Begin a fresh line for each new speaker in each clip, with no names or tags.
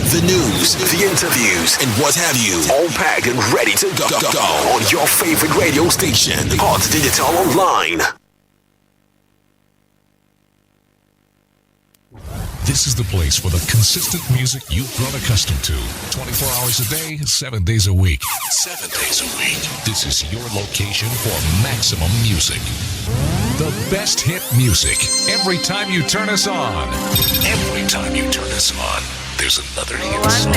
The news, the interviews, and what have you, all packed and ready to go on your favorite radio station, Hot Digital Online.
This is the place for the consistent music you've grown accustomed to. 24 hours a day, 7 days a week. 7 days a week. This is your location for maximum music. The best hit music. Every time you turn us on. Every time you turn us on, there's another hit song.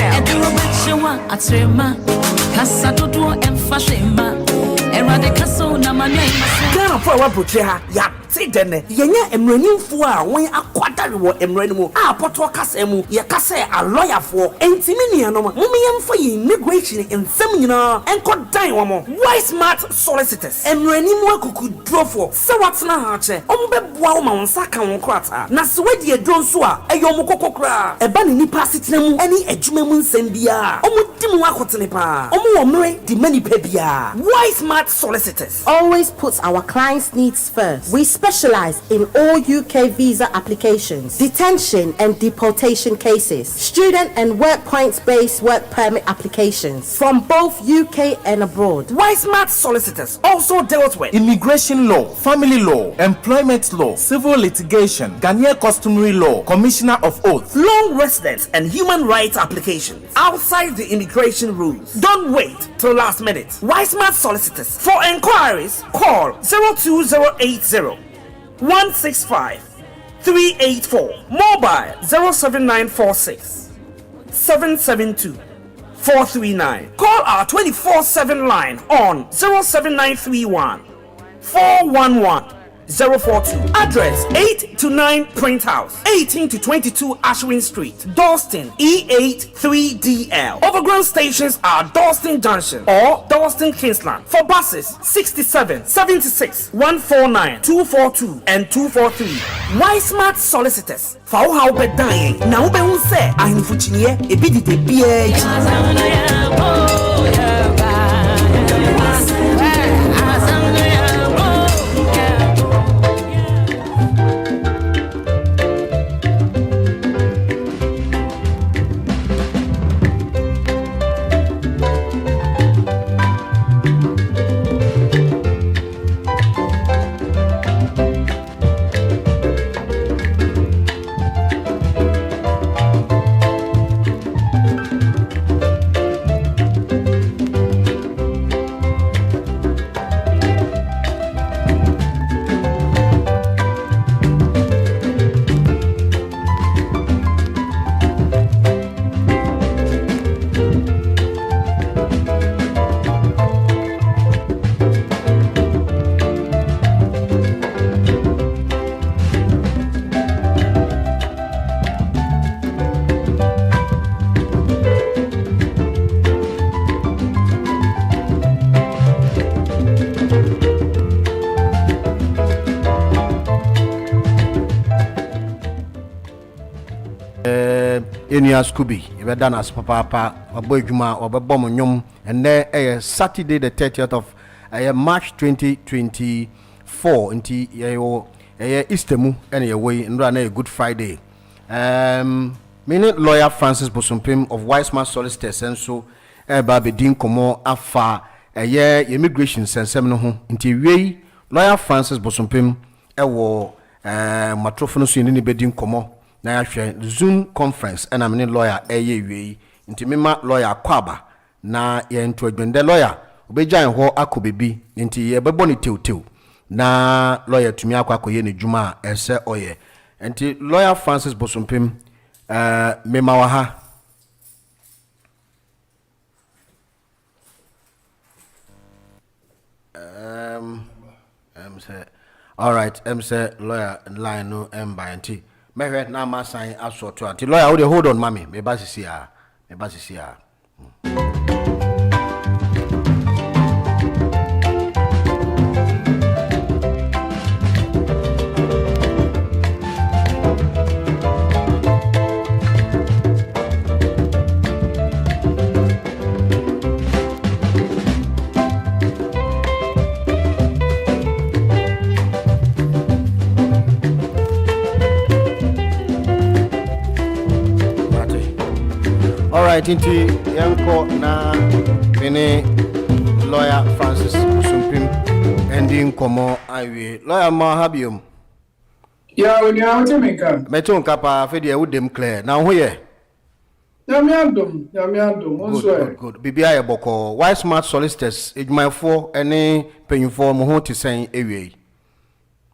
Ghana for one putra ya say dene yenya emranimfo a won akwadare wo emranimu a poto kasemu ye kase a lawyer for entimi nuanom momyemfa immigration ensem nyina enko dan wo mo wise smart solicitors emranimu akuku drofo se watena ha che ombeboa wo ma wonsa kan won krata na se wadi edro nso a eyom kokokra eba ne nipa setena mu ani adwuma mu nsem bia omudim akotene pa omu wo mre di mani pa bia wise smart solicitors
always puts our clients' needs first. We specialize in all UK visa applications, detention and deportation cases, student and work points-based work permit applications from both UK and abroad.
Smart solicitors also dealt with
immigration law, family law, employment law, civil litigation, Ghanaian customary law, commissioner of oath,
long residence and human rights applications outside the immigration rules. Don't wait till last minute. Smart solicitors. For enquiries, call 02080 165 384. Mobile 07946 772 439. Call our 24/7 line on 07931 411 042. Address 8 to 9 Print House, 18 to 22 Ashwin Street, Dalston, E8 3DL. Overground stations are Dalston Junction or Dalston Kingsland. For buses, 67, 76, 149, 242 and 243. Why Smart Solicitors? For how be dying. Now be who say I am fuchiniye ebidite biye.
Enya Scooby, you be done as papa, Aboyjuma, or Babomonyum, and there Saturday, the 30th of March 2024, into Eastermu, anyway, and run a Good Friday. Minute lawyer Francis Bosumpim of Wiseman Solicitors, and so Baby Dean Como Afa, a year immigration sense seminal into lawyer Francis Bosumpim, a war, Matrophonos in any bedding Como. Na yahwe Zoom conference and I'm a lawyer eye nti mema lawyer kwaba na ye nto adwende lawyer obejan ho akobebi nti ye bebo ni tewtew na lawyer tumi akwakoye ne dwuma ese oye nti lawyer Francis Bosumpim mema wa ha say all right say lawyer line no by nti mehwe na ma sign aso to anti lawyer we hold on mami me ba sisi a Alright, inti yanko na mene lawyer Francis Sumpim ending komo iwe lawyer ma habium
ya oni awte meka
meto nkapa fe de wudem clear na ho ye
yamiandom onso
good bibia ye boko why smart solicitors ejumafo ene penyufo mo ho ti sen ewe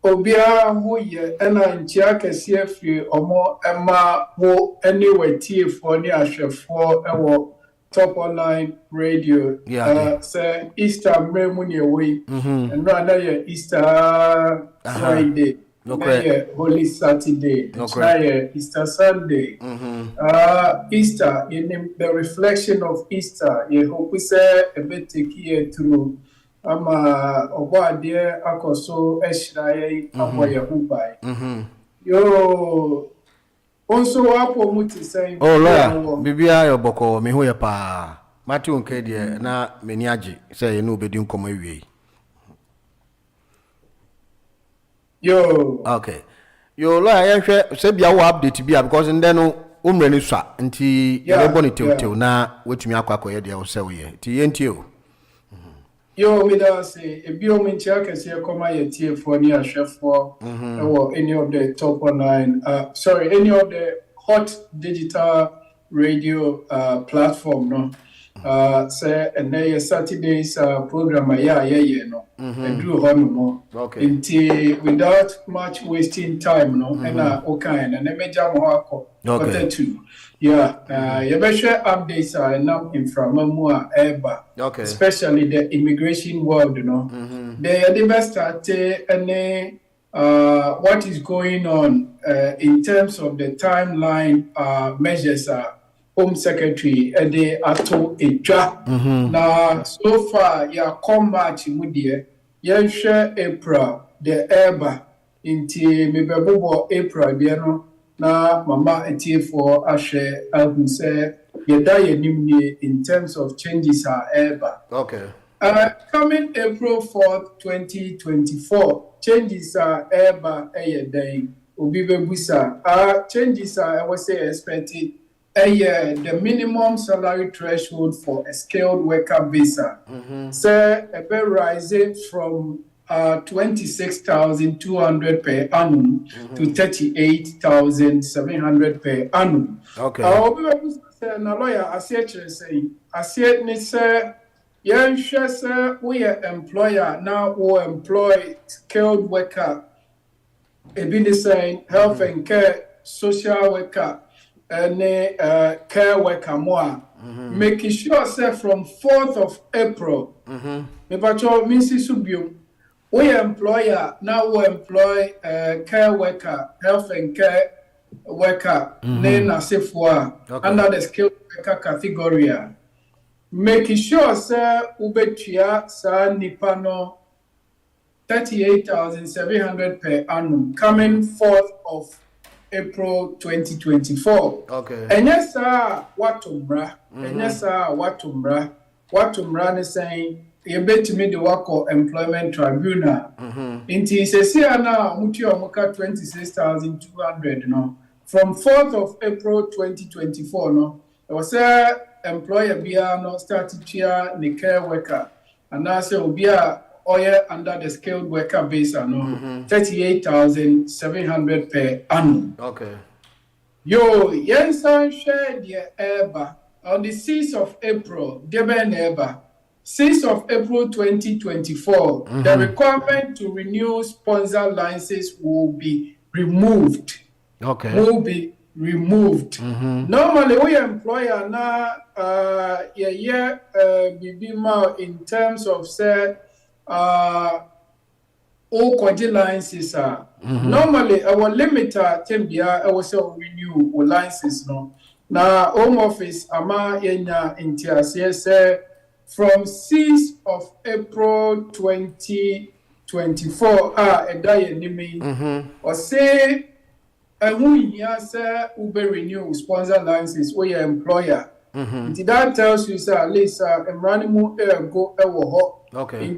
obia ho ye ena nchia kese afie omo ema wo anyway tiefo ni ahwefo ewo top online radio say Easter mremu ni ewe and na ye Easter Friday Holy Saturday Easter Sunday Easter in the reflection of Easter ye hope say a bit take here through ama obade akoso ehiraye aboye hubai yo onso wapo muti say
oh lawyer bibia yo boko me ho ye pa mati onke de na meni age say ye no obedi nkomo ewie
yo
okay yo lawyer ye hwe say bia wo update bia because ndẹ no umre ni swa nti ye bo ni tew na wetumi akwakoye de wo say wo ye ti ye nti o
yo we da say ebio mincha kese koma ye tie for ni ahwefo or any of the top online any of the hot digital radio platform no say and Saturday's program yeah no and do hono
okay
until without much wasting time no and okay and meja mo akọ okay you better share updates now in from eba
okay
especially the immigration world you know the best start and what is going on in terms of the timeline measures Home Secretary Ede Ato Eja. Now, so far, ya come March mudie, ya share April, the Eba, inti mebebo April, biano, na mama etie for Ashe, say, yeda yenimni in terms of changes are Eba.
Okay.
Coming April 4th, 2024, changes are Eba day, Ubibe Busa. Changes are, I would say, expected. The minimum salary threshold for a skilled worker visa. So, a bit rising from 26,200 per annum to 38,700 per annum.
Okay.
Na lawyer, I said, we are employer now who employ skilled worker. Ebini saying health and care, social worker. And care worker more, making sure say from 4th of April, we employer now we employ care worker, health and care worker, under the skilled worker category. Making sure say ubetia sa nipano 38,700 per annum coming 4th of April 2024.
Okay.
And yes, watumra. And yes, watumra is saying you bet me the work of employment tribunal. Inti se na muti omuka 26,200 no. From 4th of April 2024 no. There was a employer bia no started here the care worker. And now say obia oil under the skilled worker visa, no, 38,700 per annum.
Okay.
Yo, Yensan shared the EBA on the 6th of April, Deben EBA, 6th of April 2024, the requirement to renew sponsor licenses will be removed.
Okay.
Will be removed. Normally, we employer now, in terms of say, all kwaji licenses are normally our limiter tembia also renew our licenses no. Now Home Office ama yenya intiasie say from 6th of April 2024 edaye nimi or say who say ube renew sponsor licenses or your employer. That tells you, sir, at least go
okay.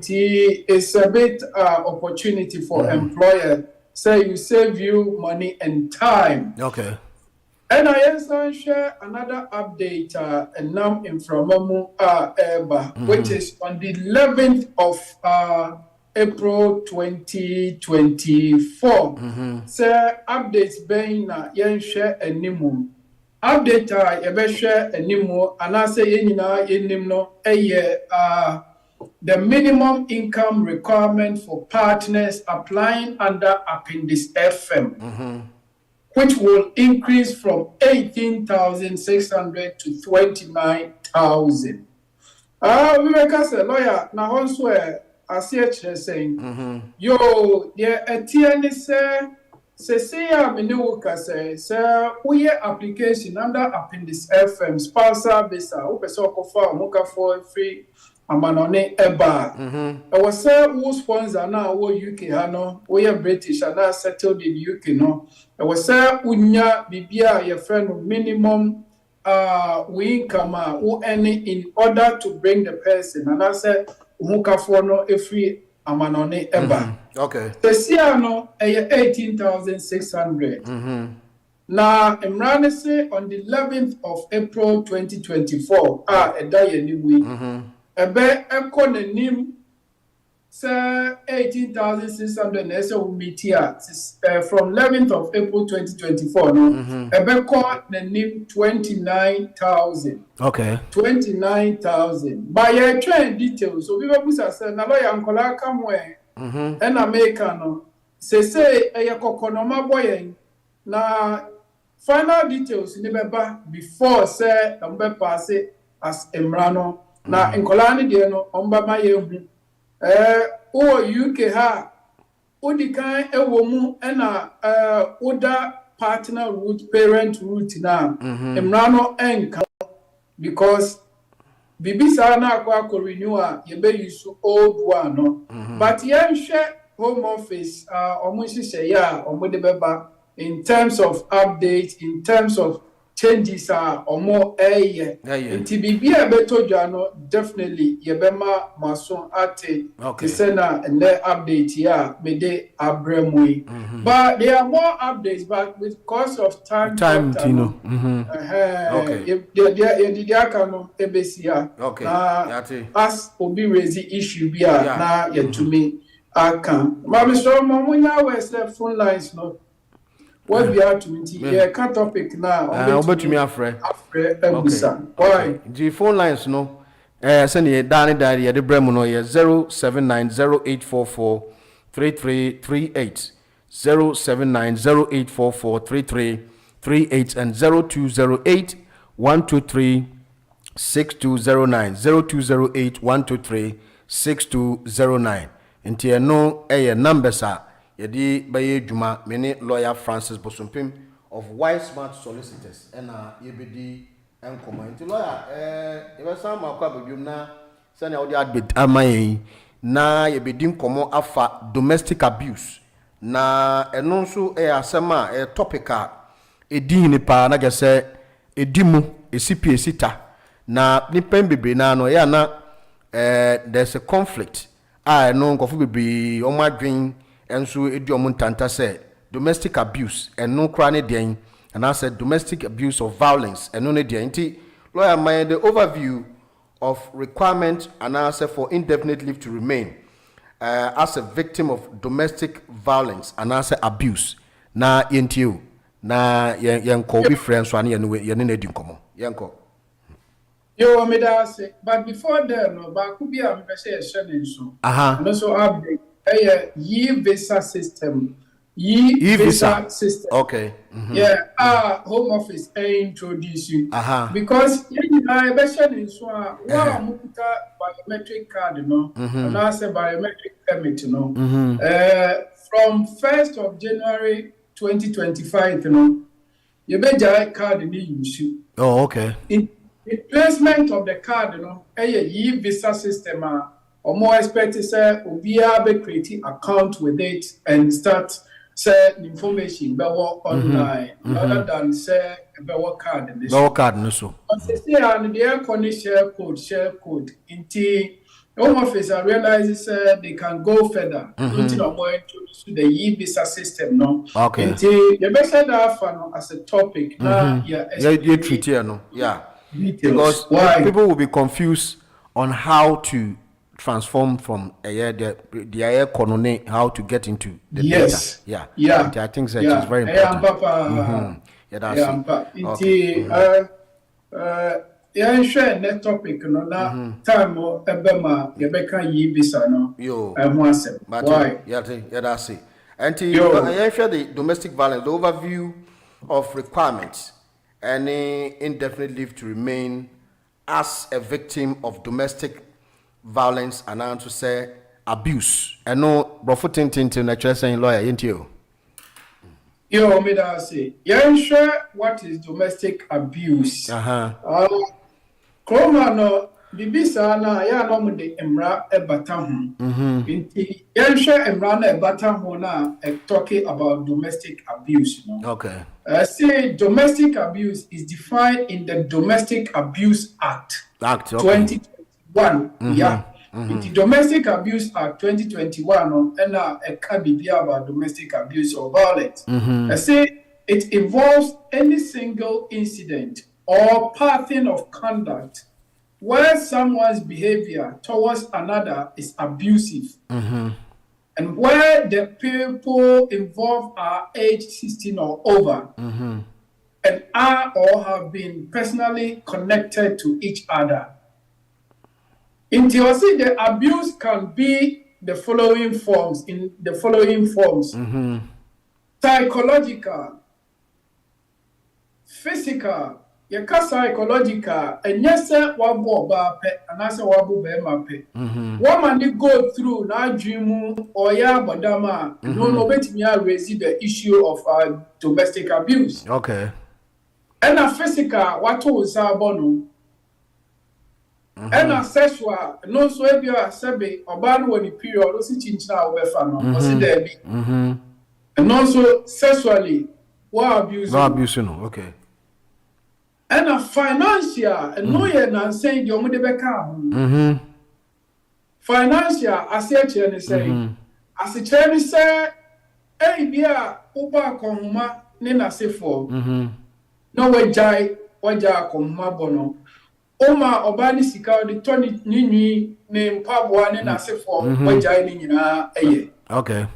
It's a bit opportunity for employer. Say you save you money and time.
Okay.
And I share another update and now in Framamu which is on the 11th of April 2024. Say updates being yen share a nimum. Update share a nimo and I say yenimno the minimum income requirement for partners applying under Appendix FM, which will increase from 18,600 to 29,000. We make us a lawyer now also I see it saying yo a TN say Minuka say we application under Appendix FM sponsor visa upesoko for muka for free amanone eba. I was say who sponsor now wo UK hano we British and now settled in UK no. I was say unya bibia your friend minimum we income who any in order to bring the person and I said muka for no free amanone eba.
Okay.
The Siano 18,600. Now, I'm say on the 11th of April 2024, a day anyway. A bear economy say 18,600 so we meet here from 11th of April 2024. No, a bear call the name 29,000.
Okay.
29,000. By your train details, so people say, now I am calling come where. And American say a coconoma boy na final details in the before say pass it as Emrano na in Colani Diano umba my UK ha Udikan a woman and other partner root parent root now Emrano and because Bibisa na kwa renewer you be use old one no but yen share Home Office almost say yeah beba in terms of updates in terms of changes or more nti bibia beto jano definitely yebema mason ate kisena and the update yeah me de abremwe but there are more updates but with cost of time
Tino
okay the akano ebesia
okay
as obi raise issue bia na yet to me aka mama so mo munya we say phone lines no what we are to can't topic now
over to me afre
why
the phone lines no send ye dani ya de bremu no ye 079084433338 079084433338 and 0208-123-6209 0208-123-6209 nti eno numbers a yedi baye djuma mene lawyer Francis Bosumpim of Wise Smart Solicitors ena yebedi enkomo nti lawyer ebe sam akwa bedwum na sane odi adbit amaye na yebedi nkomo afa domestic abuse na eno nso asema topic a edi ni pa na gese edimu esipi esita na nipa bebre na no ya na there's a conflict no nkofo bebre o madwen enso edi omo ntanta say domestic abuse no kra ne den and I said domestic abuse of violence no ne den nti lawyer my the overview of requirement and answer for indefinite leave to remain as a victim of domestic violence and answer abuse na yentio na yenko be friends so ane ye ne di nkomo yenko
yo me da say but before then no ba ku bia me say e share nso no so update ye visa system ye visa system
okay
Home Office introduce you because be share nso wa mukuta biometric card no and I say biometric permit, from 1st of January 2025, you better card in the use.
Oh, okay.
In replacement of the card, a visa system, or more expected, say, we be creating account with it and start say information better online rather than say better card.
Better card, no so.
See, and the air share code. Until Home Office realizes they can go further. Until more introduce the visa system, no.
Okay.
Until you better that as a topic. Now,
you treat here, no. Yeah.
Details.
Because people will be confused on how to transform from the air colony, how to get into the data. Yeah. I think that is very important. Yeah, that's it. Okay.
Yeah, share net topic no na time ebema yebeka yi bisa no.
Yo.
Why?
Yeah, that's it. And I share the domestic violence, the overview of requirements, any indefinite leave to remain as a victim of domestic violence and now to say abuse. I know Brofutin Tintin actually saying lawyer, ain't you?
Yo, me da say. Yeah, sure what is domestic abuse. Kroma no bibisa na ya no mu de emra ebata ho. Inti ya sure emra na ebata ho na talking about domestic abuse,
Okay.
Say domestic abuse is defined in the Domestic Abuse Act.
Okay.
2021. Yeah. In the Domestic Abuse Act 2021, and a can about domestic abuse or violence. I say it involves any single incident or pattern of conduct where someone's behavior towards another is abusive, and where the people involved are age 16 or over, and are or have been personally connected to each other. In theory, the abuse can be the following forms. Psychological, physical, psychological, and yes, wabu bape, and as a wabu bemape. Woman go through na dream or ya badama, no bet me raise the issue of domestic abuse.
Okay.
And a physical, what was abono? And a sexual, no so if you are sabi or ban when the period also chinchina over fan, or see there be. And also sexually, what abuse?
No abuse, okay.
And a financial, and no yen and saying your money back. Financial, as a chairman say, as a chairman say, hey, be a upa konuma, nina se for. No way jai, waja konuma bono. Oma obani sika the Tony Nini name Pabwa and Asifo, waja in eye.
Okay.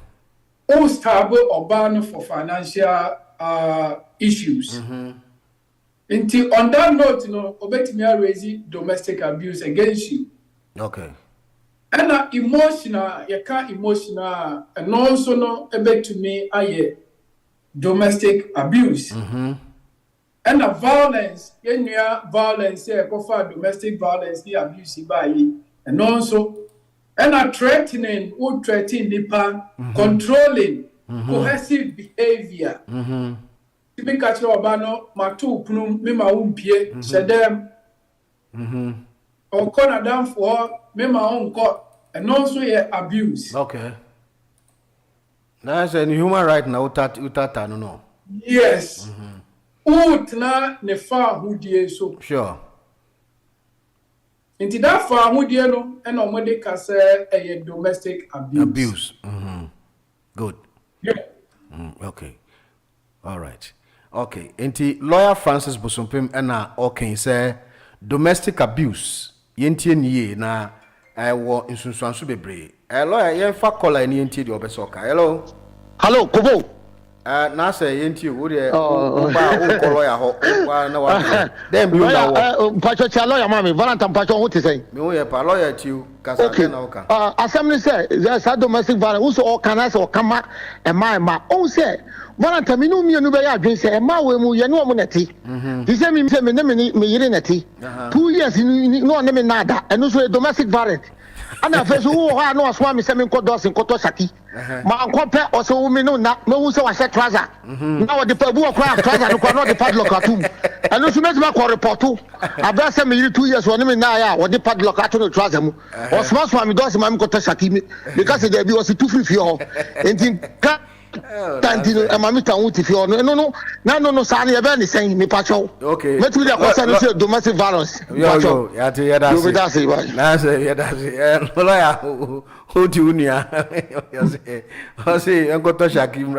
All stable obano for financial issues. Until on that note, obeti me raise domestic abuse against you.
Okay.
And emotional, you can't emotional, and also no ebet to me aye domestic abuse. And the violence, violence, domestic violence, the abuse by and also, and a threatening, would threaten the controlling, cohesive behavior. To be catch your banner, my two plum, me my own pie, said them, or corner down for me my own court, and also abuse.
Okay. That's a human right now, utata, no.
Yes. Na ne fa hudie so.
Sure.
Inti that fa hudie no and omode ka say a domestic abuse.
Good.
Yeah.
Okay. All right. Okay. Inti lawyer Francis Bosompim na okay say domestic abuse yentie nie na wo nsunsuanso bebre. Lawyer yen fa call ni yentie de obesoka. Hello.
Hello, Kobo.
Na say yenti wo de ba o lawyer ho na wa dem bi na wo
pacho cha lawyer mama Valentine pacho wo te say
me wo ye pa lawyer tiu kasa na wo ka
assembly say there's a domestic violence so organize or kama e ma o say Valentine me no be ya adwen say e ma we mu ye no mo neti di say me yire neti 2 years no ne me nada and so domestic violence And I first who are no swami semi kodos in koto sati. Ma compare also women no na no so was trouser. Now the pabu of trouser no not the padlock atum. And no sumes ma ko report to. Abra say me 2 years one me na ya what the padlock atum no trouser mu. Or small swami dos ma koto sati because there be was 250 ho. Enti Tantino and Mamita Wuti for no, Sani, a very saying me pacho. Okay, let me the domestic violence. Yo, that's it. Who do you I say, I'm going to Shakim.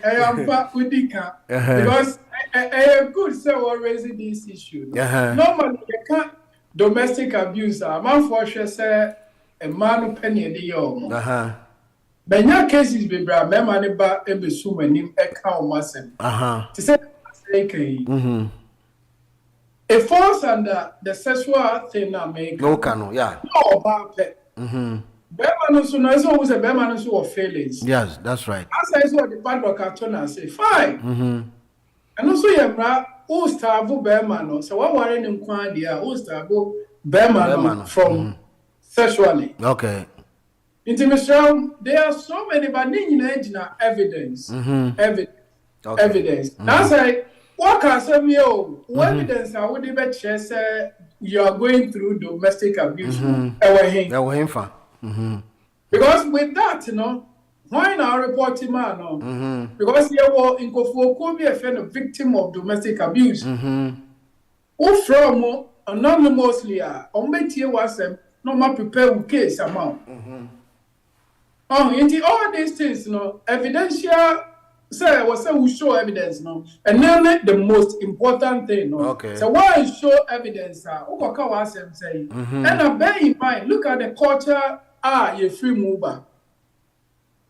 I am back with Dika because I am good so raising this issue. Normally, you can't domestic abuse. I'm unfortunate, say. A man who penny the young. But your cases be bra, me man ba e be sum anim e ka o masen. To say a force under the sexual thing na make.
No cano, yeah.
No about it. Beman so no so say beman so of failings.
Yes, that's right.
As I saw the bad work carton and say fine. And also you bra who starve beman no. So what worry nim kwan dia who starve beman from sexually.
Okay.
Intimation, there are so many, but evidence. Evidence. That's like, what can some you evidence I would even say you are going through domestic abuse. Because with that, you know, why not report him? Because you were in Kofu be a friend of victim of domestic abuse. Who from anonymously on was no more prepare with case amount. Into all these things, you know, evidential say was say we show evidence, no, and then the most important thing, no. Okay. So why show evidence? Ukoka was saying, and bear in mind, look at the culture. You free mover.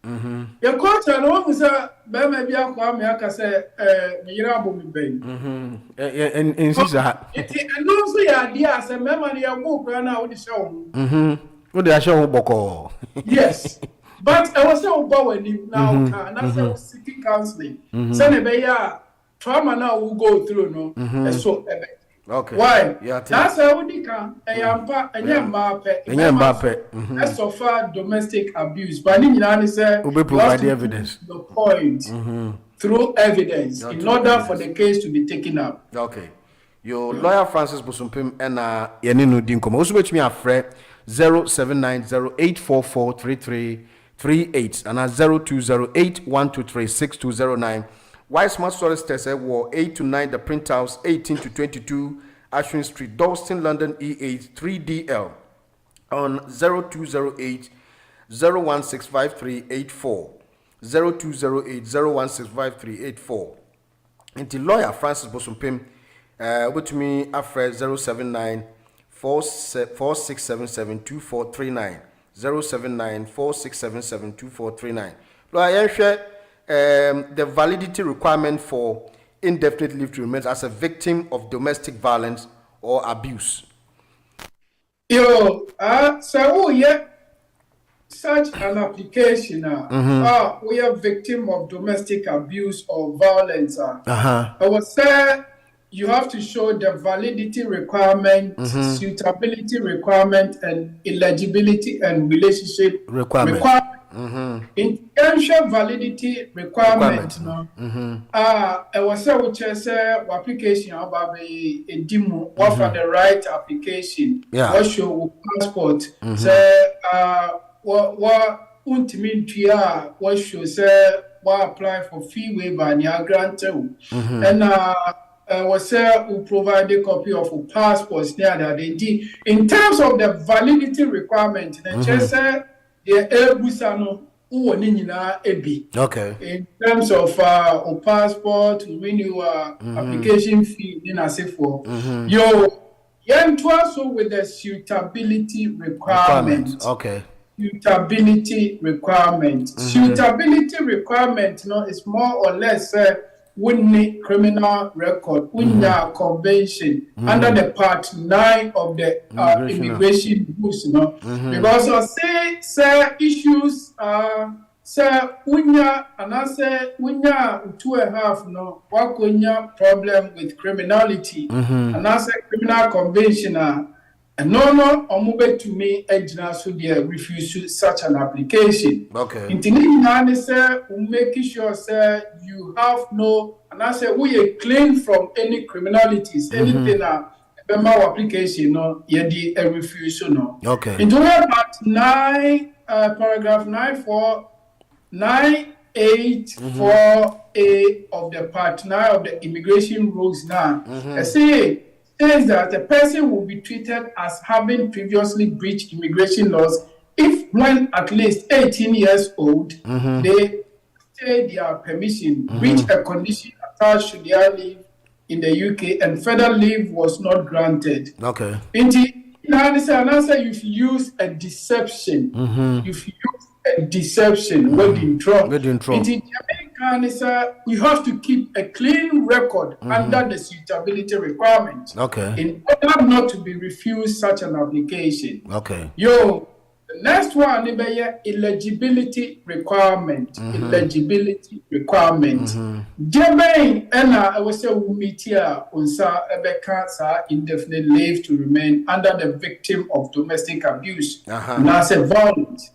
Your culture, no one say, bear maybe I come here, I say, Mirabu me bang.
And sister,
and also your idea, say, remember your book, and I would show.
What did I show Boko?
Yes. But I was so bored now, and I was seeking counseling. So, trauma now will go through, no, and so.
Okay.
Why? That's how we can. That's so far domestic abuse. But in say,
we provide the evidence.
The point through evidence in order for the case to be taken up.
Okay. Your lawyer Francis Bosumpim and Yaninu Dinkom. Also, which me a friend 0790-844-3338 and 0208-123-6209. Why Smart Storage Test war 8 to 9 the Print House 18 to 22 Ashwin Street Dalston London E8 3DL on 0208 0165384 0208 until lawyer Francis Bosumpim with me after 079 46772439 079 46772439 lawyer the validity requirement for indefinite leave to remain as a victim of domestic violence or abuse.
So such an application, we are victim of domestic abuse or violence. I would say you have to show the validity requirement, suitability requirement, and eligibility and relationship requirement. Intention validity requirement. I was say which is application about a demo. What for the right application? What show passport? Say what ultimately what should say what apply for fee waiver and granted. And was say who provide a copy of a passport there that they did. In terms of the validity requirement, the say the Ebusano ebi. Okay. In terms of passport, renew application fee, in as if for also with the suitability requirement.
Okay.
Suitability requirement. Suitability requirement, is more or less wouldn't criminal record, wouldn't convention under the part 9 of the immigration rules, because say issues say unya and I say unya 2.5 what problem with criminality and I say criminal convention And no, omube to me, ejina so they refuse such an application.
Okay.
Intini say, making sure say you have no, and I say we are clean from any criminalities, anything application no, yedi a refuse no.
Okay.
Into part 9, paragraph 984A of the part 9 of the immigration rules now. I say says that the person will be treated as having previously breached immigration laws if when at least 18 years old they stay their permission, breach a condition attached to their leave in the UK and further leave was not granted.
Okay.
Now you've used a deception. You've used a deception. Wedding trouble. You have to keep a clean record under the suitability requirement.
Okay.
In order not to be refused such an application.
Okay.
The next one is eligibility requirement. Eligibility requirement. Jermaine, I was say we meet here on indefinite leave to remain under the victim of domestic abuse. Now say violence.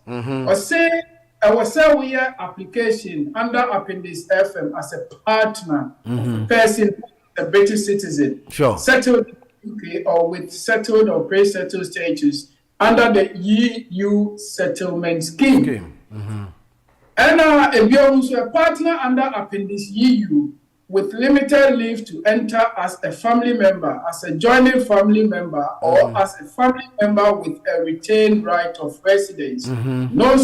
I was say we have application under Appendix FM as a partner of a person, a British citizen, settled in the UK or with settled or pre-settled status under the EU settlement scheme. And if you're also a partner under Appendix EU with limited leave to enter as a family member, as a joining family member, or as a family member with a retained right of residence, no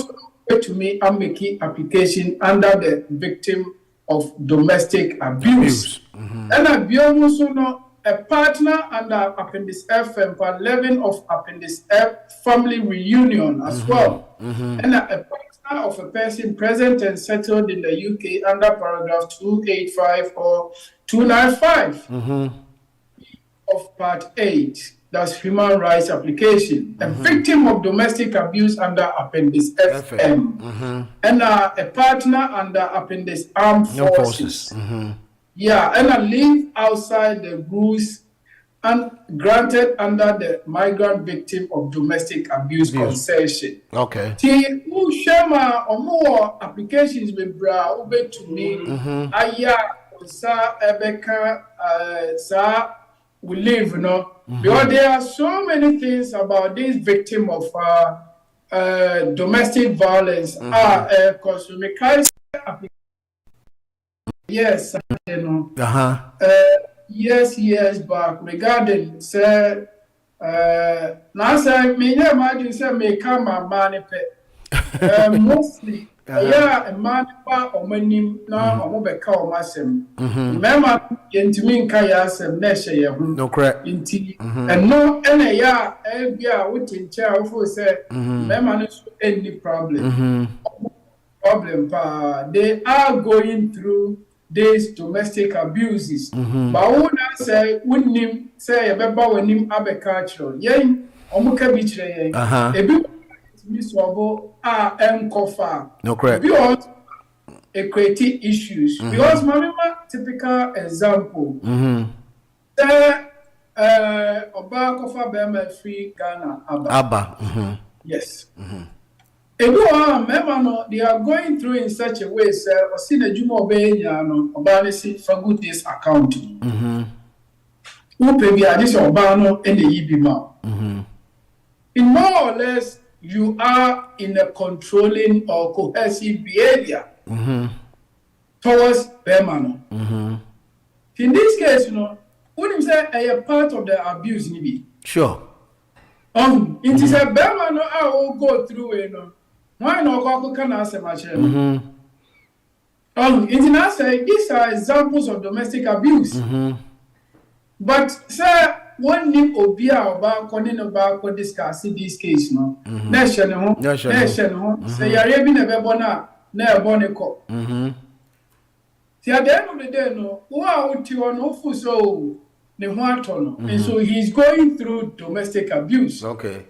to me, I'm making application under the victim of domestic abuse. And I be also know a partner under Appendix F and Part 11 of Appendix F family reunion as well. And a partner of a person present and settled in the UK under paragraph 285 or 295 of Part 8. That's human rights application. A victim of domestic abuse under Appendix FM. And a partner under Appendix Armed Forces. Yeah, and I live outside the rules and granted under the migrant victim of domestic abuse concession.
Okay.
Who share my or more applications with bra ube to me. Aya sa ebeka sa we live, you know. Because there are so many things about this victim of domestic violence. Yes, you know. Years back regarding say now say me imagine say me come my money mostly yeah a man pa omanim na omobeka omasem remember yentimi nka ya asem na ehye ye hu
no correct
inti and no ene ya bia wutincha ofo say remember no any problem pa they are going through these domestic abuses. But when I say, wouldn't say a beba when him abeculture, yen, omuka bitre yen, a bit miserable kofa. No correct. Because a creative issues. Because my typical example. Oba kofa bema free Ghana Abba. Yes. They are going through in such a way, sir, or see the Jumo Bayano, Obanisi for goodness accounting. Who pay the addition of Bano and the Ibima. In more or less, you are in a controlling or cohesive behavior towards Bemano. In this case, you know, wouldn't you say a part of the abuse, maybe? Sure. It is a Bemano I will go through, you know. Why not can answer my chair? These are examples of domestic abuse. But sir, one name obia about calling about discussing this case, no. National home. Say you're being a bebona, never bonico. At the end of the day, no, who are you on awful so and so he's going through domestic abuse. Okay.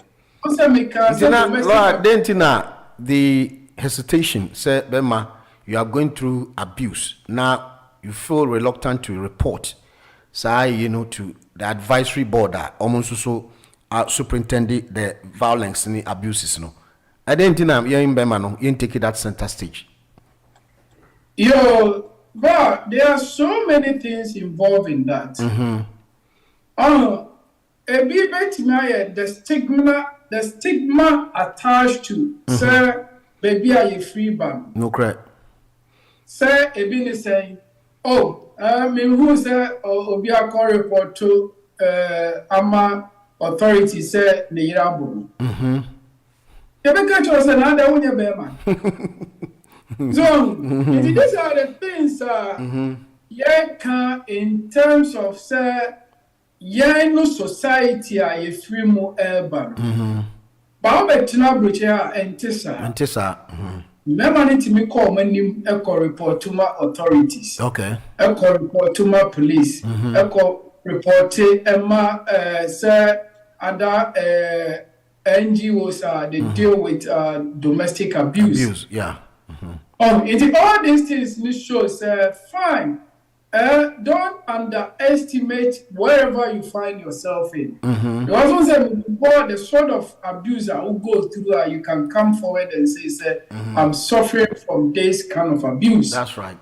The hesitation said, Bema, you are going through abuse. Now you feel reluctant to report. Say, you know, to the advisory board that almost so superintending the violence and the abuses. No, I didn't think you're in Bemano, you take it that center stage.
But there are so many things involved in that. A bit the stigma attached to say baby are you free ban.
No correct.
Say a bit saying, who say obi a report to ama authority say the Yirabu. You be catch us another one your bear. So these are the things can in terms of say no society a free mo urban. But betina brucha entisa. Remember need to me call when echo report to my authorities.
Okay.
Echo report to my police. Echo report to say other NGOs they deal with domestic abuse.
Yeah.
All these things shows fine. Don't underestimate wherever you find yourself in. You also say before the sort of abuser who goes through you can come forward and say, I'm suffering from this kind of abuse.
That's right.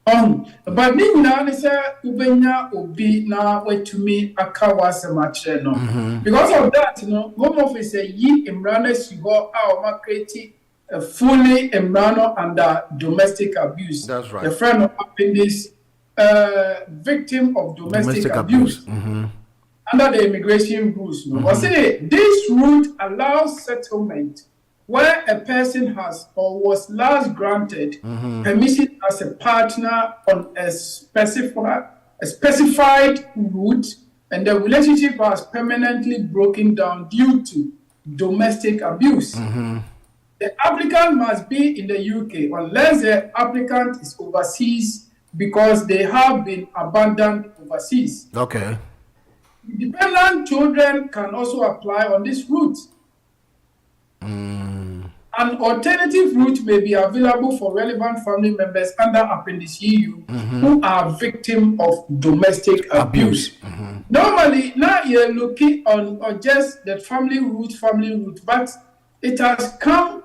But now say ubenya obi na wetumi akawa semache no. Because of that, Home Office yi imrana sigo a create a fully imrano under domestic abuse.
That's right.
The friend of this victim of domestic abuse. Under the immigration rules. Say this route allows settlement where a person has or was last granted permission as a partner on a specified route, and the relationship has permanently broken down due to domestic abuse. The applicant must be in the UK unless the applicant is overseas because they have been abandoned overseas.
Okay.
Dependent children can also apply on this route. An alternative route may be available for relevant family members under Appendix EU who are victims of domestic abuse. Normally, now you're looking on just the family route, but it has come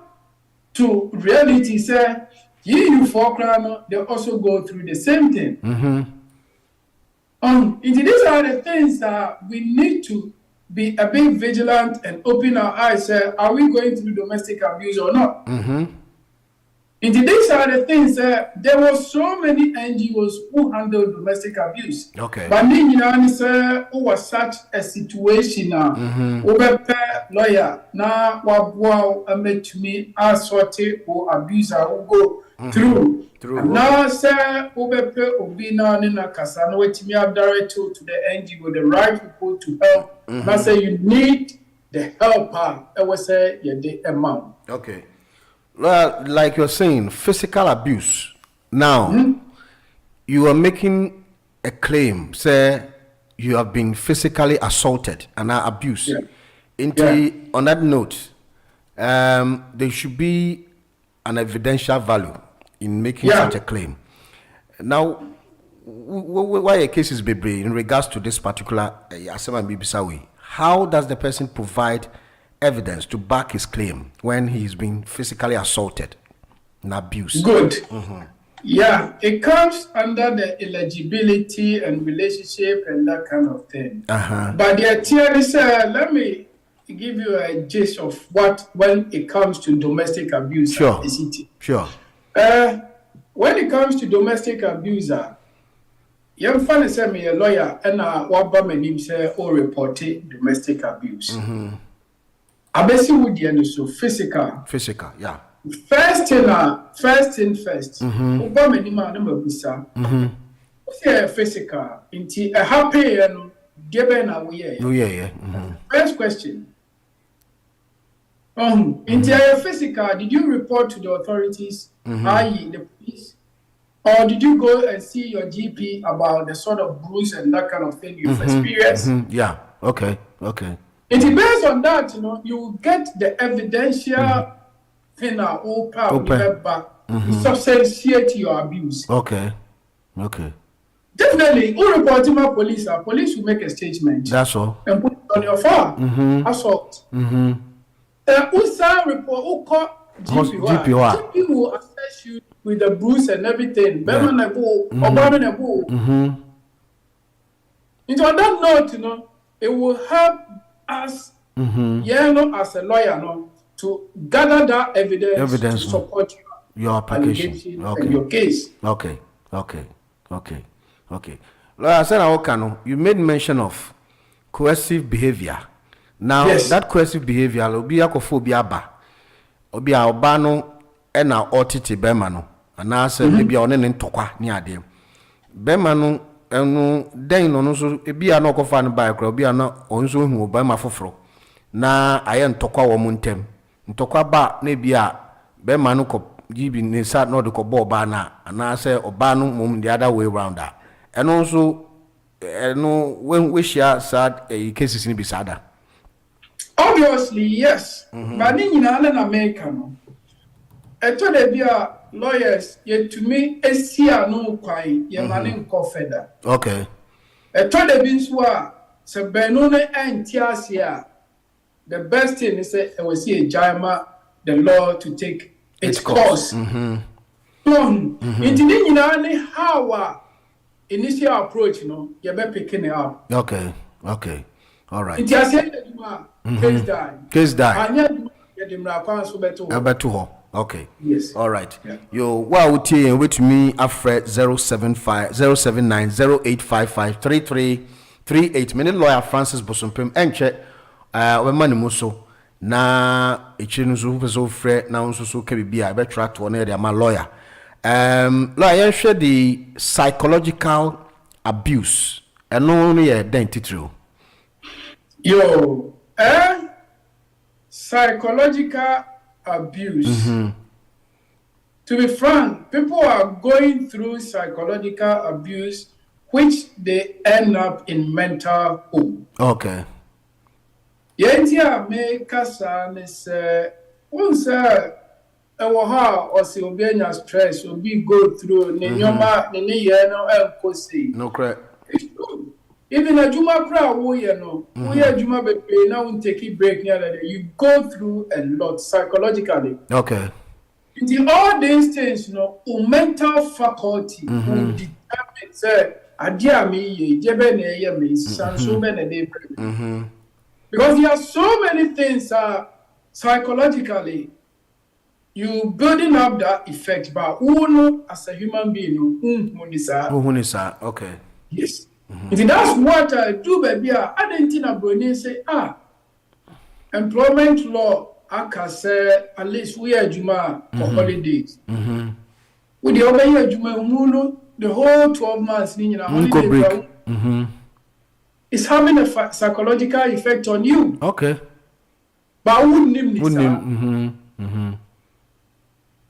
to reality. Say, you for crown, they also go through the same thing. These are the things that we need to be a bit vigilant and open our eyes. Are we going through domestic abuse or not? These are the things. There were so many NGOs who handled domestic abuse.
Okay.
But was such a situation now. Lawyer now met me as sort of abuser who go through. Now, sir, Obina Nina Kasano, which me have directed to the NGO, the right people to help. Now, say you need the helper. I will say, the amount.
Okay. Well, like you're saying, physical abuse. Now, you are making a claim, say you have been physically assaulted and are abused. On that note, there should be an evidential value in making such a claim. Now, why a case is Bebre in regards to this particular Asema Bibisawi? How does the person provide evidence to back his claim when he's been physically assaulted and abused?
Good. Yeah, it comes under the eligibility and relationship and that kind of thing. But the theory said, let me give you a gist of what when it comes to domestic abuse.
Sure.
When it comes to domestic abuser, young fan send me a lawyer and what name say or reported domestic abuse. Abesi would you so physical,
yeah.
First thing first. Obama nima number bisa. Physical. Inti a happy and given away. First question. Into your physical, did you report to the authorities, i.e. the police? Or did you go and see your GP about the sort of bruise and that kind of thing you've experienced?
Yeah, okay.
It depends on that, you get the evidential thing all power back to substantiate your abuse.
Okay.
Definitely, who report to my police will make a statement.
That's all.
And put it on your farm. Assault. USA report GP will assess you with the bruise and everything. Beman Nebo, Obama Nebo. Into on that note, it will help us, as a lawyer, to gather that evidence to support
your application
and your case.
Okay. Lawyer Senna, you made mention of coercive behavior. Now, that coercive behavior will be akophobia ba. Obi a oba no e na otiti bema no. Ana se maybe one ne ntokwa ni ade. Bema no enu den no so ebi a no kofa no ba kra obi a no onso hu bema foforo. Na aye ntokwa wo mu ntem. Ntokwa ba na ebi a bema no ko gibi ne sa no de ko bo ba na ana se oba no mum the other way round that. Enu so when we share sad cases ni bisada.
Obviously, yes. But in America, I told the lawyers, yet to me, a seer no quite, your man in Cofeda.
Okay.
I told the Binswa, so Benone and Tiasia. The best thing is that I will see a Jama, the law to take its course. Into the how initial approach, you're picking it up.
Okay. All right.
Case die.
Okay.
Yes.
All right. Yeah. Yo, what you with me after 07908553338. Many lawyer Francis Bosumpem enche we mani muso na echinu so frɛ na nso so ka bibia be try to na my lawyer. Lawyer share the psychological abuse. Eno no ye den titro.
Yo, psychological abuse. To be frank, people are going through psychological abuse, which they end up in mental home.
Okay.
Yentia make kasa is once or se obi stress obi go through ne nyoma ne ye no enkosi.
No correct.
Even a Juma crowd, we are Juma be now take it break near that you go through a lot psychologically.
Okay.
In all these things, mental faculty will determine say adia me jebe ye me sanso me ne because there are so many things psychologically you building up that effect, but who as a human being
Munisa. Okay.
Yes. That's what I do, baby. I didn't think say, employment law, I can say, at least we are Juma for holidays. With the other year, Juma, the whole 12 months, holiday, it's having a psychological effect on you.
Okay.
But I wouldn't name this.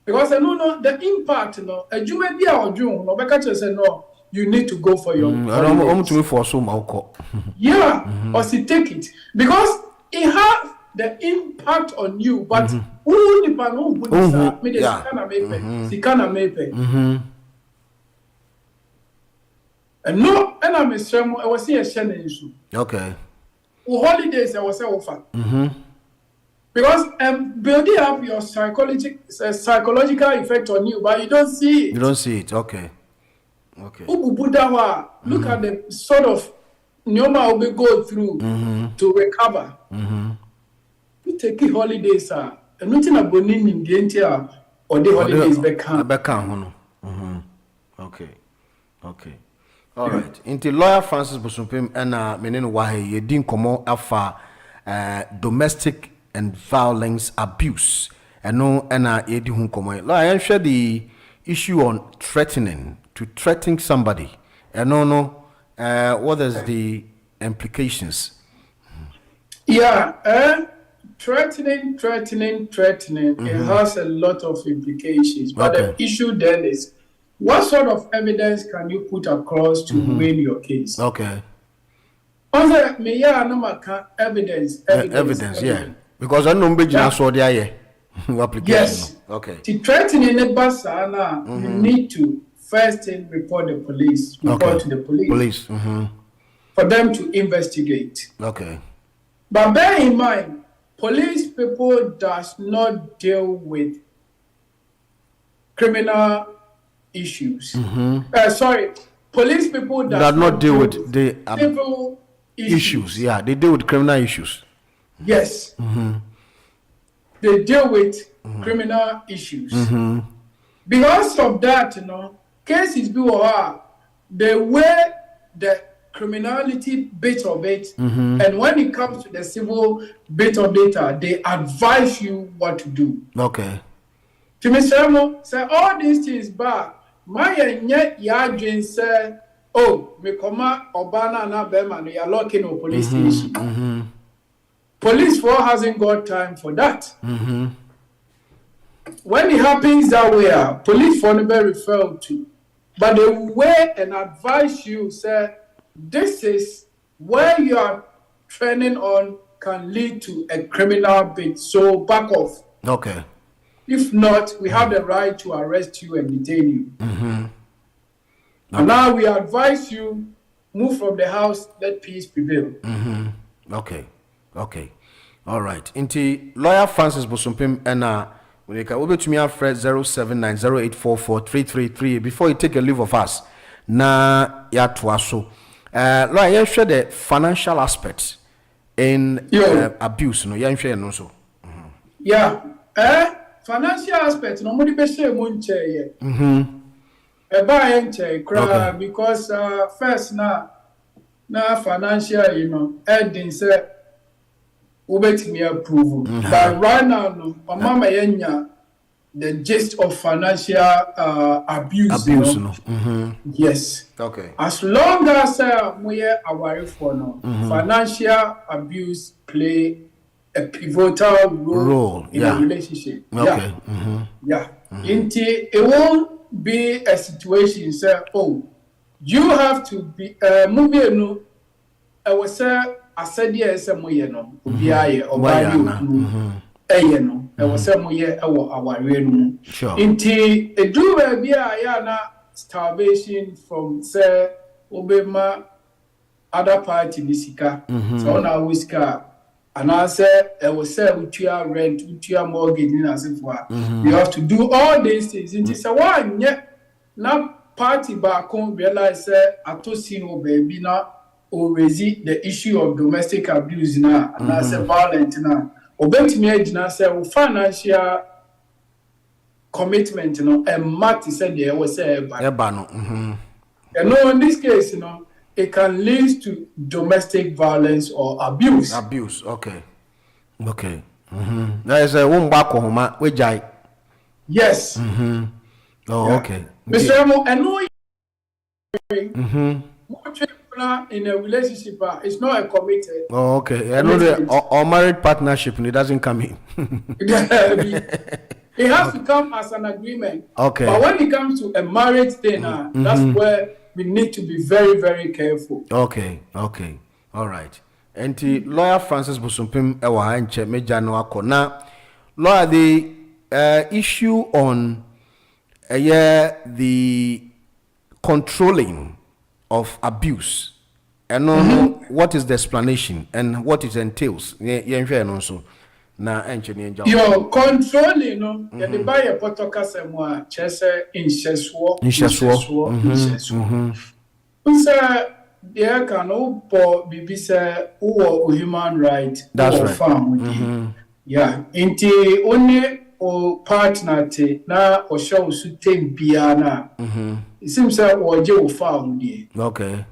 Because I know the impact, a Juma be our June, no, because I say no. You need to go for your. Or see take it because it has the impact on you. But who the panel would and no, and I'm a sermon. I was here a challenge.
Okay.
Holidays I was offer. Because building up your psychological effect on you, but you don't see it.
You don't see it. Okay. Okay.
Look at the sort of nyoma we go through to recover. We take holidays, and nothing about in the entire or the holidays back.
Okay. All right. Into lawyer Francis Bosumpem and menenu wahe ye din komo afa domestic and violence abuse. And no ye di hun komo. Lawyer share the issue on threatening. To threaten somebody, and what is the implications?
Threatening. It has a lot of implications. But the issue then is, what sort of evidence can you put across to win your case?
Okay.
Also, evidence.
Yeah. Because I know application.
Yes.
Okay.
To threatening the basana, you need to first thing report the police. Report to the police. For them to investigate.
Okay.
But bear in mind, police people does not deal with criminal issues. Police people does not deal with
the
civil issues.
Yeah, they deal with criminal issues.
Yes. They deal with criminal issues. Because of that, cases be the way the criminality bit of it, and when it comes to the civil bit of data, they advise you what to do.
Okay.
To me, say all these things back. My yet yardin say, oh, me come Obana na Bema, you are locking a police station. Police force hasn't got time for that. When it happens that way, police force never referred to. But the way and advise you, say, this is where you are training on can lead to a criminal bit. So back off.
Okay.
If not, we have the right to arrest you and detain you. Okay. And now we advise you, move from the house, let peace prevail.
Okay. All right. Inti lawyer Francis Bosumpim and we can over to me after 07908443333 before you take a leave of us. Na ya twaso. Lawyer, you share the financial aspects in abuse. No, you share no so.
Yeah. Financial aspect, nobody be say munche ye. Because first na financial, Edin say ubet me approve. But right now, no, mama yenya the gist of financial abuse. Yes.
Okay.
As long as we are aware for no, financial abuse play a pivotal role in a relationship.
Okay.
It won't be a situation say, oh, you have to be movie I was say I said yes no obiaye obaye no I was say moye aware no.
Sure.
Inti edu be ya na starvation from say obema other party nisika. So na whisker. And I said, I was say, with your rent, with your mortgage, you have to do all these things. It is a one yet. Now, party back home realize, I to see no baby now, or resist the issue of domestic abuse now, and I said, violent now. Obey me, and I said, financial commitment, and Marty said, there was a ban. And no, in this case, it can lead to domestic violence or abuse.
Okay. There is a woman back home, we jai.
Yes.
Okay.
Mr. Emo, I know in a relationship is not a committed.
Okay. I know the married partnership, and it doesn't come in.
It has to come as an agreement.
Okay.
But when it comes to a marriage thing, that's where we need to be very, very careful.
Okay. All right. And the lawyer Francis Bosumpim ewa nche meja no akona. Lawyer, the issue on the controlling of abuse. And what is the explanation and what it entails? Also. Na engineer job.
Your controlling, the buyer potoka semwa chese insheswo. Unsa there can po bibi say who human right.
That's right.
Farm. Yeah. Inti only o partner te na o show su tem biana. It seems that o je o farm there.
Okay.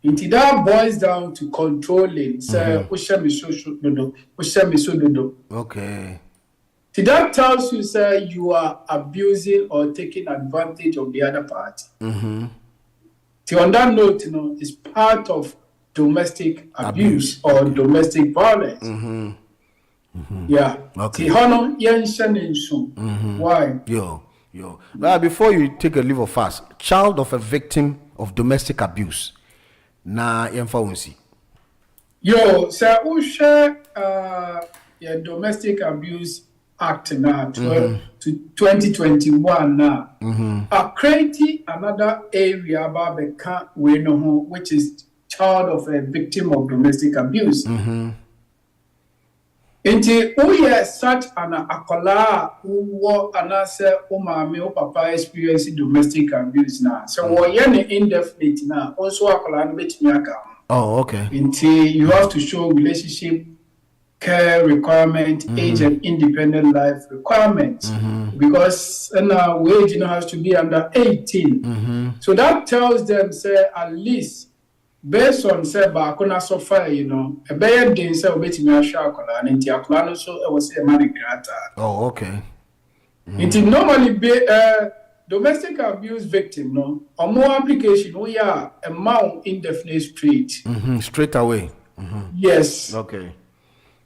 Inti that boils down to controlling. Say
Okay.
That tells you, say, you are abusing or taking advantage of the other party. On that note, it's part of domestic abuse or domestic violence. Yeah.
Okay.
Why?
Yo. Now, before you take a leave of us, child of a victim of domestic abuse. Na yemfa wonsi.
Yo, so we share domestic abuse act now to 2021 now. A creating another area about the we know which is child of a victim of domestic abuse. Nti uye such an akola uwo anase umami o papa experience domestic abuse na. So wo ye ne indefinite na also akola no betimi aka.
Oh, okay.
Nti you have to show relationship care requirement, age and independent life requirements because wage has to be under 18. So that tells them say at least based on say bakuna so far a better day say obetimi ahwa akola na nti akola no so e was say money grata.
Oh, okay.
It normally be domestic abuse victim no or more application we are amount indefinite straight
away.
Yes.
Okay.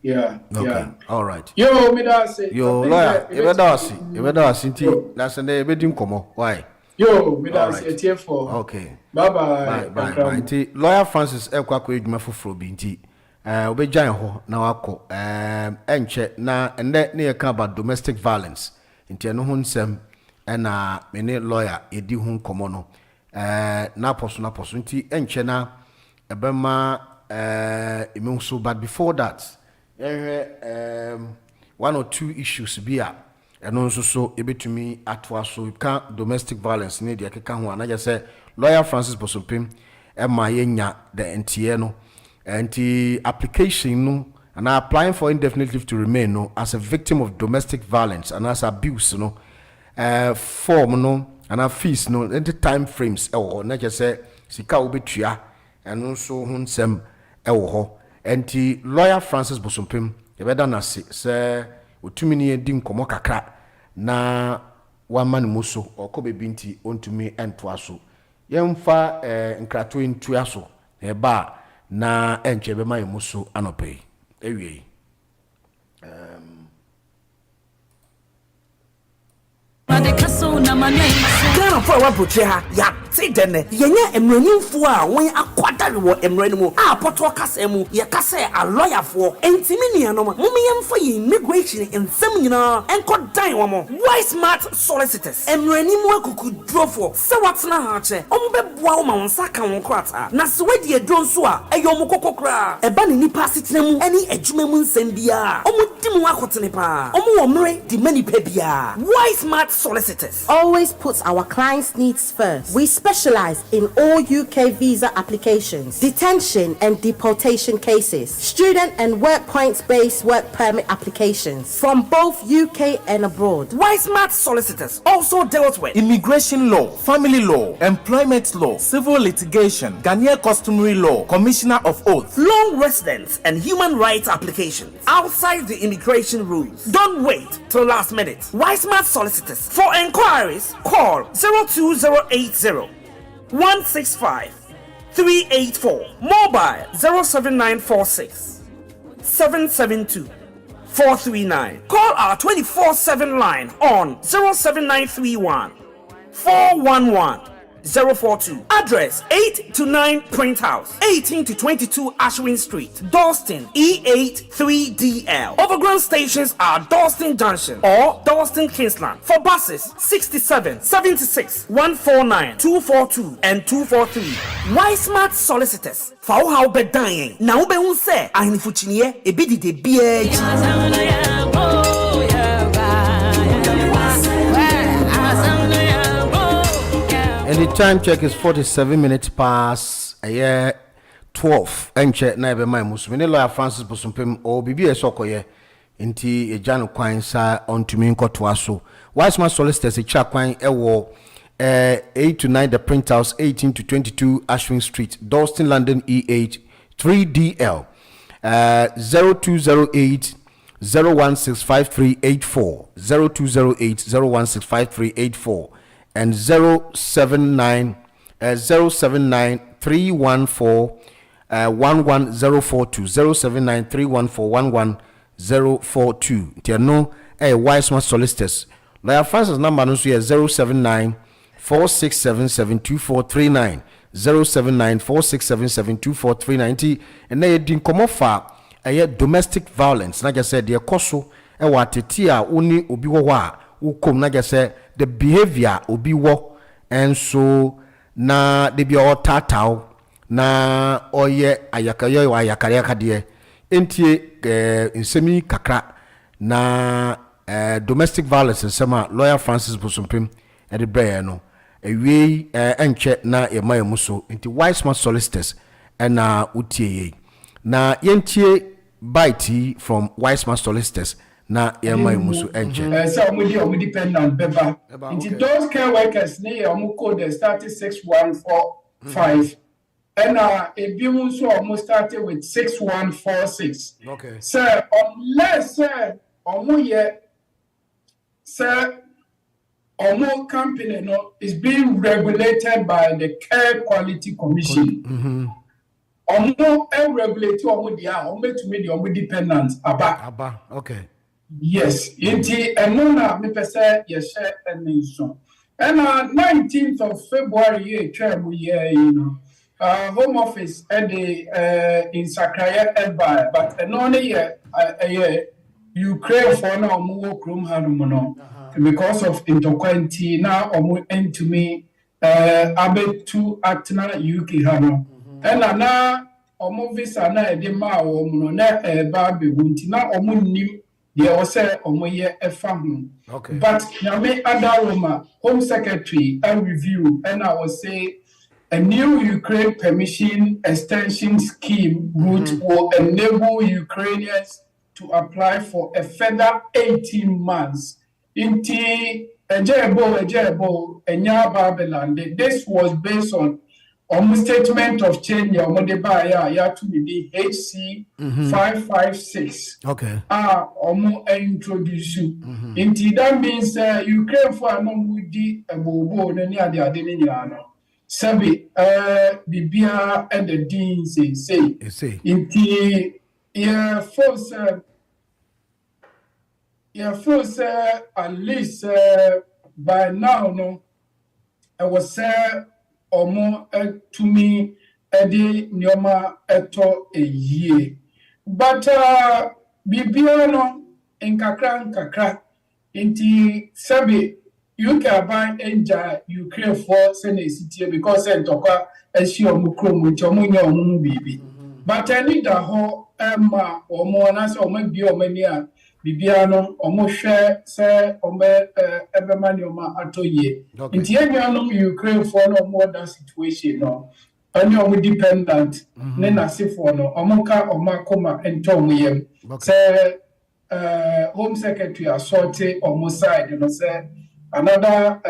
Yeah.
Okay.
Yeah.
All right.
Yo, me da say.
Yo, lawyer. Ebeda nti na sende ebedim komo. Why?
Yo, me da say tie for.
Okay.
Bye.
Nti lawyer Francis ekwakọ edwuma foforo bi nti obejan ho na wakọ enche na ende ne ye kan about domestic violence. Nti eno ho nsem na me ne lawyer edi ho komo no na poso nti enche na ebema so but before that one or two issues bia and also so ebetumi atwa so ka domestic violence ne de akeka ho na just say lawyer Francis Bosompim ma yenya the NTA no anti application no and applying for indefinite leave to remain no as a victim of domestic violence and as abuse no form no and fees no the time frames na just say sika obetua and also hunsem ho enti lawyer Francis Bosompim yebeda na se otumi ne di nkomo kakra na wama ne muso okobebi nti ontumi entoa so yemfa nkrato ntua so eba na enche be mai muso anope ewie
Ghana for what put ya say then yenye emranimfo a won akwadare wo emranimu a poto kasa mu ye kasa a lawyer for entimi nuanom momyemfa ye immigration ensem nyina enko dan wo mo why smart solicitors emranimu akuku drofo se watena ha che ombeboa wo ma wonsa ka won krata na se wedi edro nso a eyom kokokra eba ne nipa setena mu ani adwuma mu nsem bia omudim akotene pa omu wo mre di mani pa bia why smart solicitors
always puts our clients' needs first. We specialize in all UK visa applications, detention and deportation cases, student and work points-based work permit applications from both UK and abroad.
Why smart solicitors also dealt with
immigration law, family law, employment law, civil litigation, Ghanaian customary law, commissioner of oath,
long residence and human rights applications outside the immigration rules. Don't wait till last minute. Why smart solicitors? For inquiries, call 02080 165 384, mobile 07946 772 439. Call our 24/7 line on 07931 411 042. Address 8 to 9 Print House, 18 to 22 Ashwin Street, Dalston, E8 3DL. Overground stations are Dalston Junction or Dalston Kingsland. For buses, 67, 76, 149, 242 and 243. Why smart solicitors? For how be dying. Now be who say I fuchinie e bidi de BH.
And the time check is 47 minutes past a year 12. Enche na ebe mai musu. Mene lawyer Francis Bosompim o bibi esokoye inti ejano kwan sa ontumi nkoto aso. Wise man solicitors e cha kwan ewo 8 to 9 the Print House, 18 to 22 Ashwin Street, Dalston, London, E8 3DL. 0208 0165384 0208 0165384 and 079 314 11042 079 314 11042. Tiano wise smart solicitors. Lawyer Francis number no so 079 46772439 079 46772439 and they din komo fa domestic violence na just said the koso e wa tete a oni obi wo a wo kom na just say the behavior obi wo and so na de bi o tatao na oye ayakayo ayakare akade entie nsemi kakra na domestic violence nsema lawyer Francis Bosompem ede brɛ no ewie enche na yema yemuso nti wise man solicitors na utie na yentie bite from wise man solicitors na yema yemuso enche
so omudi dependent beba nti those care workers ne omu code started 6145 and ebimu so almost started with 6146
okay
so unless omu ye Omo company no is being regulated by the Care Quality Commission. Omo regulate omo dia omo to me the omo dependent aba.
Okay.
Yes, inti enona me pese ye share enso. And 19th of February ye term year Home Office at the in Sakraya Elba, but enona ye Ukraine for now omo krom hanumo no. Because of interquarantine now omo entumi abe to atna UK hano and na omo visa na e de ma omo no na ba be hunti na omo nim de o se omo ye efa ho but nyame adaroma home secretary and review and I will say a new Ukraine permission extension scheme which will enable Ukrainians to apply for a further 18 months. Inti ejebo enya Babylon. This was based on statement of change ya to the HC 556.
Okay.
Omo introduce you. Inti that means Ukraine for amudi ebobo no ni ade ni nyano. Sabi bibia and the dean say. Inti force at least by now, no, I was or more to me a day neoma eto a year. But Bibiano in kakra inti sabi you can buy enja Ukraine for city because I talk as your mukrum with your baby. But I need a whole Emma or more as or maybe or many Bibiano omo share say ombe evermani oma atoye. Inti enyano Ukraine for no more than situation no. Only omo dependent ne nasifo no omoka oma koma ento omuyem. Say home secretary assorted omo side say another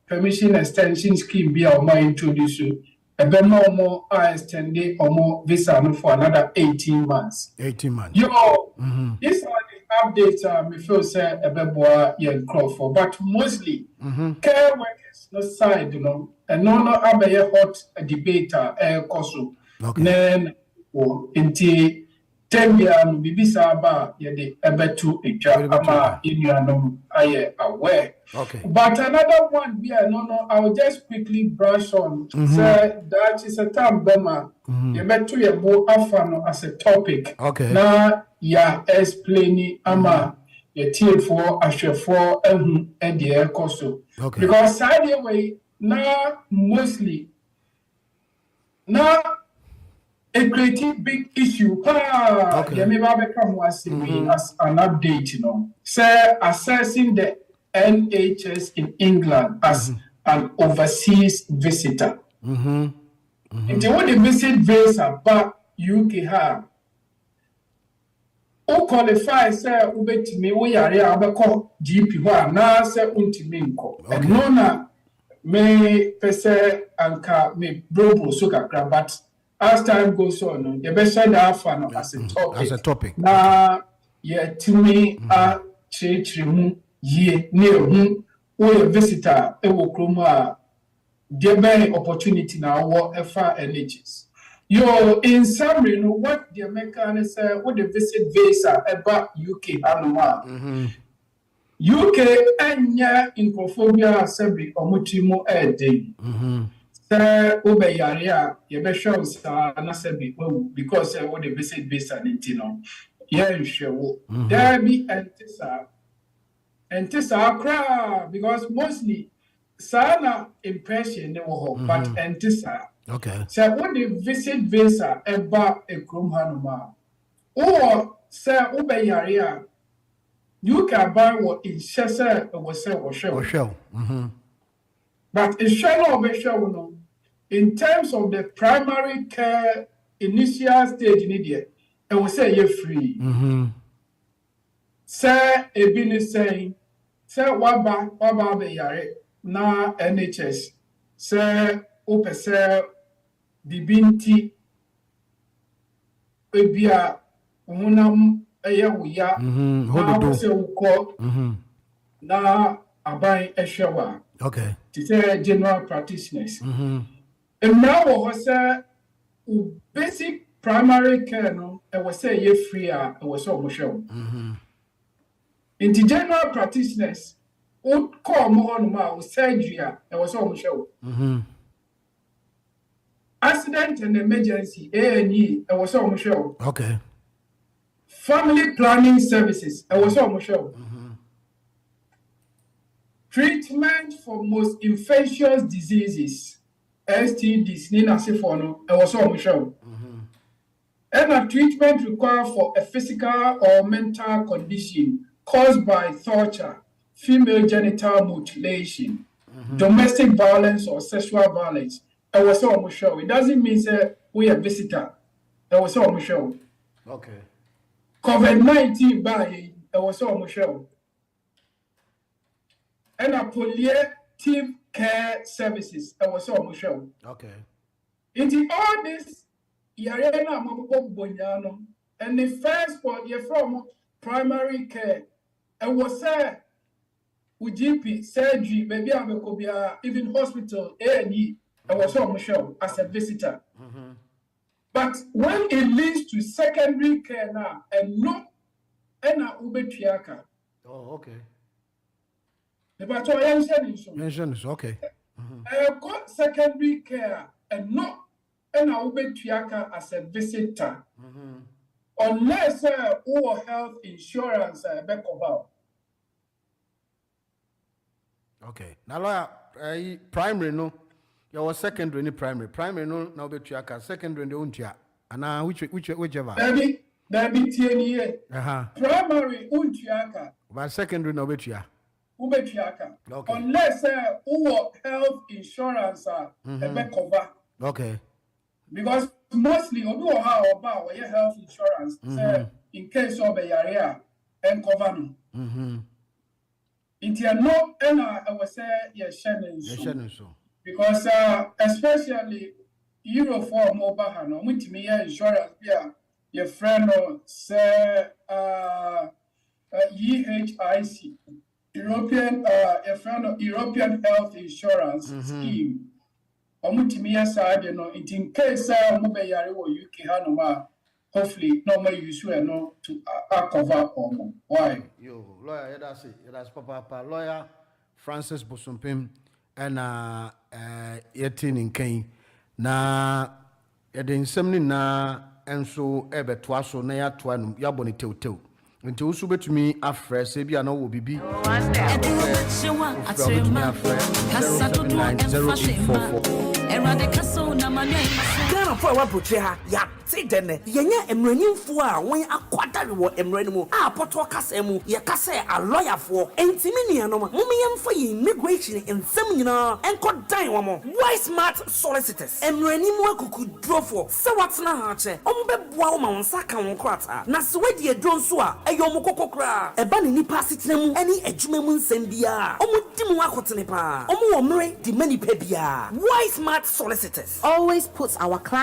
permission extension scheme be oma introduce you. Ebe more extended omo visa no for another 18 months.
18 months.
This updates me feel say a beboa yen for, but mostly care workers no side, and no abe hot debater koso. Then inti tembia no bibisa ba yede ebetu eja ama inuanom aye aware.
Okay.
But another one I will just quickly brush on. Say that is a term bema. Yebetu yebo afano as a topic.
Okay.
Na ya explaining ama ye tie for ahwe for ehun e de ekoso.
Okay.
Because side way na mostly na a creative big issue. Okay. Me become as an update, Say assessing the NHS in England as an overseas visitor. And they want to visit visa but UK have. O qualify say ubetimi wo yare abeko GP ho na say untimi nko. And no na me pese anka me brobo so kakra but as time goes on, the best side as a topic. Now, yeah, to me, church ye near whom we visitor, a wokroma, there be opportunity now, what far energies. Yo, in summary, what the American say, what the visit visa about UK anoma. UK enya incophobia sebi omutimo day. Ube yaria yebe show sa na sebi because what the visit based on intino yeah show there be antisa cry because mostly sana impression but antisa
okay
so what the visit visa about a chrome hanuma Or say ube yarea, you can buy what in Shessa or say or show. But in Shell or show, in terms of the primary care initial stage in India, I will say you're free. Say a business saying, say waba be yare na NHS, say ope say bibinti ebia umunam eye uya na se uko na abai eshewa.
Okay.
To say general practitioners. And now we say basic primary care no, I will say ye free I was so much. In the general practitioners, would call more on my surgery I was so much. Accident and emergency A&E I was so much.
Okay.
Family planning services I was so much. Treatment for most infectious diseases, STDs, Nina Sifono, and also Michelle. And a treatment required for a physical or mental condition caused by torture, female genital mutilation, domestic violence, or sexual violence. And also Michelle. It doesn't mean that we are visitor. And also Michelle.
Okay.
COVID-19 by and also Michelle. And a palliative care services. I was so show.
Okay.
In all this, Yarena Mabo Bonyano, and the first part you from primary care. I was there with GP, surgery, maybe I will be even hospital, A&E. I was so show as a visitor. But when it leads to secondary care now, and not and a ube triaka.
Oh, okay.
But I
mention is okay.
Got secondary care and not and I will be triaka as a visitor. Unless our health insurance back about.
Okay. Now lawyer primary no. Your secondary primary. Primary no now be triaka. Secondary no untia. And whichever.
Baby TNA. Primary untiaka.
But secondary no be triaka.
Okay. Unless our health insurance cover.
Okay.
Because mostly we do how about your health insurance in case of a area and cover no. Intia no and I will say yes so. Because especially Euro for mobile no with me insurance your friend say EHIC. European European Health Insurance Scheme. Omutimia side, in case mobile yari or UK Hanoma, hopefully no more use no to cover or why?
Yo, lawyer, that's it. That's Papa lawyer Francis Bosumpim and 18 in Kane. Na edin semni na enso ebe twaso na ya twanum ya boni tewtew. Nti wo so betumi afrɛ sɛ bia na wo bibi
Ghana for our butcher, ya say then, Yenya Emranim for when a quarter war Emranimu, a poto casemu, ya case a lawyer for Entiminiano, Mumian for immigration in seminar and could die one more. Why smart solicitors? Emranimu could draw for, so what's na hache, Ombe Bwama Saka on Krata, Naswedi Dronsua, a Yomoko kra, a banny passitemu, any edgememun sembia, Omudimu Akotenipa, Omu Omre, the many pebia. Why smart solicitors?
Always puts our clients